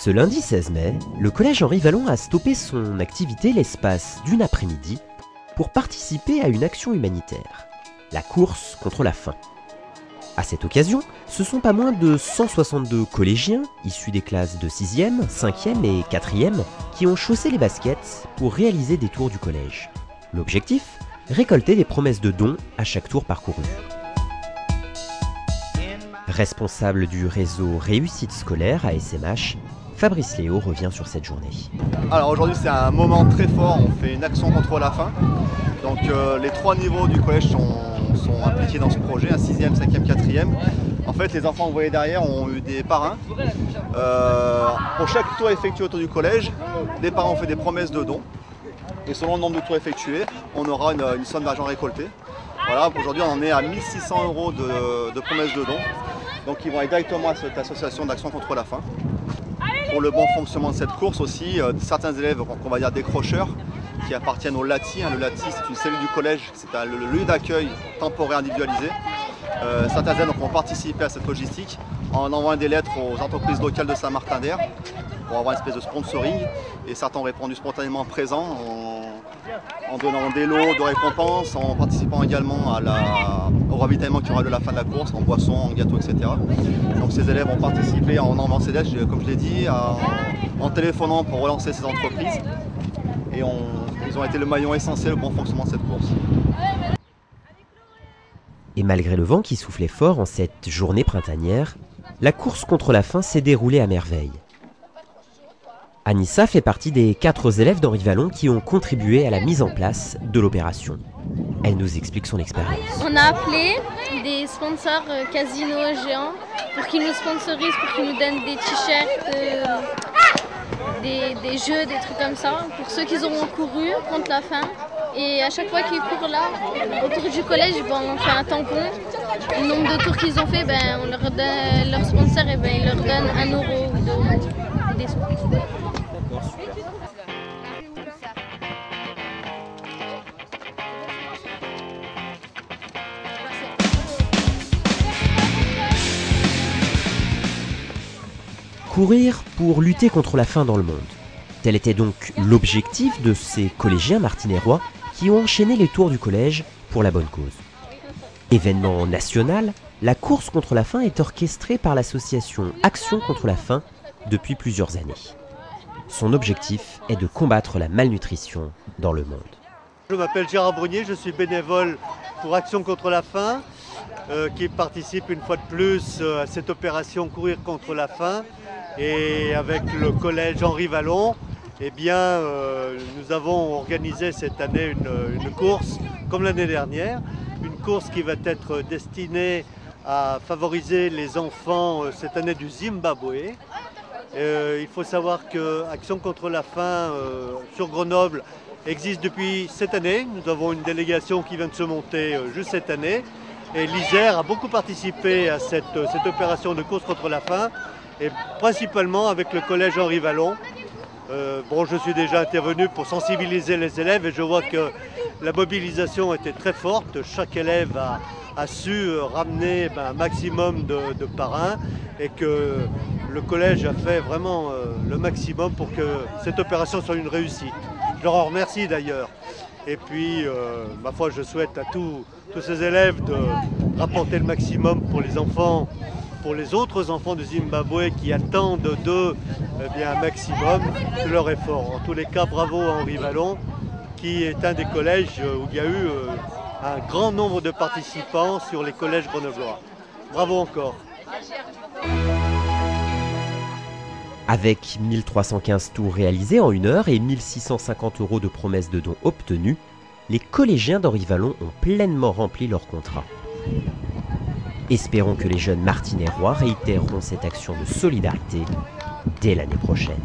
Ce lundi 16 mai, le collège Henri Vallon a stoppé son activité l'espace d'une après-midi pour participer à une action humanitaire, la course contre la faim. À cette occasion, ce sont pas moins de 162 collégiens, issus des classes de 6e, 5e et 4e, qui ont chaussé les baskets pour réaliser des tours du collège. L'objectif ? Récolter des promesses de dons à chaque tour parcouru. Responsable du réseau Réussite scolaire à SMH, Fabrice Léo revient sur cette journée. Alors aujourd'hui c'est un moment très fort, on fait une action contre la faim. Donc les trois niveaux du collège sont impliqués dans ce projet, 6e, 5e, 4e. En fait les enfants que vous voyez derrière ont eu des parrains. Pour chaque tour effectué autour du collège, les parents ont fait des promesses de dons. Et selon le nombre de tours effectués, on aura une somme d'argent récoltée. Voilà, aujourd'hui on en est à 1 600 € de promesses de dons. Donc ils vont aller directement à cette association d'action contre la faim. Pour le bon fonctionnement de cette course aussi, certains élèves, on va dire décrocheurs, qui appartiennent au LATI. Le LATI c'est une cellule du collège, c'est le lieu d'accueil temporaire individualisé. Certains élèves vont participer à cette logistique en envoyant des lettres aux entreprises locales de Saint-Martin-d'Air pour avoir une espèce de sponsoring. Et certains ont répondu spontanément présents en donnant des lots de récompenses, en participant également au ravitaillement qu'il y aura de la fin de la course, en boissons, en gâteaux, etc. Donc ces élèves ont participé en envoyant ces lettres, comme je l'ai dit, en téléphonant pour relancer ces entreprises. Et ils ont été le maillon essentiel au bon fonctionnement de cette course. Et malgré le vent qui soufflait fort en cette journée printanière, la course contre la faim s'est déroulée à merveille. Anissa fait partie des 4 élèves d'Henri Vallon qui ont contribué à la mise en place de l'opération. Elle nous explique son expérience. On a appelé des sponsors casino géants pour qu'ils nous sponsorisent, pour qu'ils nous donnent des t-shirts, des jeux, des trucs comme ça, pour ceux qui auront couru contre la faim. Et à chaque fois qu'ils courent là, autour du collège, on fait un tampon. Le nombre de tours qu'ils ont fait, on leur donne, leur sponsor, il leur donne 1 € ou 2 € des sous. Courir pour lutter contre la faim dans le monde. Tel était donc l'objectif de ces collégiens martinérois qui ont enchaîné les tours du collège pour la bonne cause. Événement national, la course contre la faim est orchestrée par l'association Action contre la faim depuis plusieurs années. Son objectif est de combattre la malnutrition dans le monde. Je m'appelle Gérard Brunier, je suis bénévole pour Action contre la faim, qui participe une fois de plus à cette opération Courir contre la faim. Et avec le collège Henri Vallon, nous avons organisé cette année une course, comme l'année dernière, une course qui va être destinée à favoriser les enfants cette année du Zimbabwe. Il faut savoir que Action contre la faim sur Grenoble existe depuis cette année. Nous avons une délégation qui vient de se monter juste cette année. Et l'Isère a beaucoup participé à cette opération de course contre la faim, et principalement avec le collège Henri Vallon. Je suis déjà intervenu pour sensibiliser les élèves et je vois que la mobilisation était très forte. Chaque élève a su ramener un maximum de parrains et que le collège a fait vraiment le maximum pour que cette opération soit une réussite. Je leur en remercie d'ailleurs. Et puis, ma foi, je souhaite à tous ces élèves de rapporter le maximum pour les enfants, pour les autres enfants du Zimbabwe qui attendent d'eux un maximum de leur effort. En tous les cas, bravo à Henri Vallon, qui est un des collèges où il y a eu un grand nombre de participants sur les collèges grenoblois. Bravo encore. Avec 1315 tours réalisés en 1 heure et 1650 € de promesses de dons obtenues, les collégiens d'Henri Vallon ont pleinement rempli leur contrat. Espérons que les jeunes martinérois réitéreront cette action de solidarité dès l'année prochaine.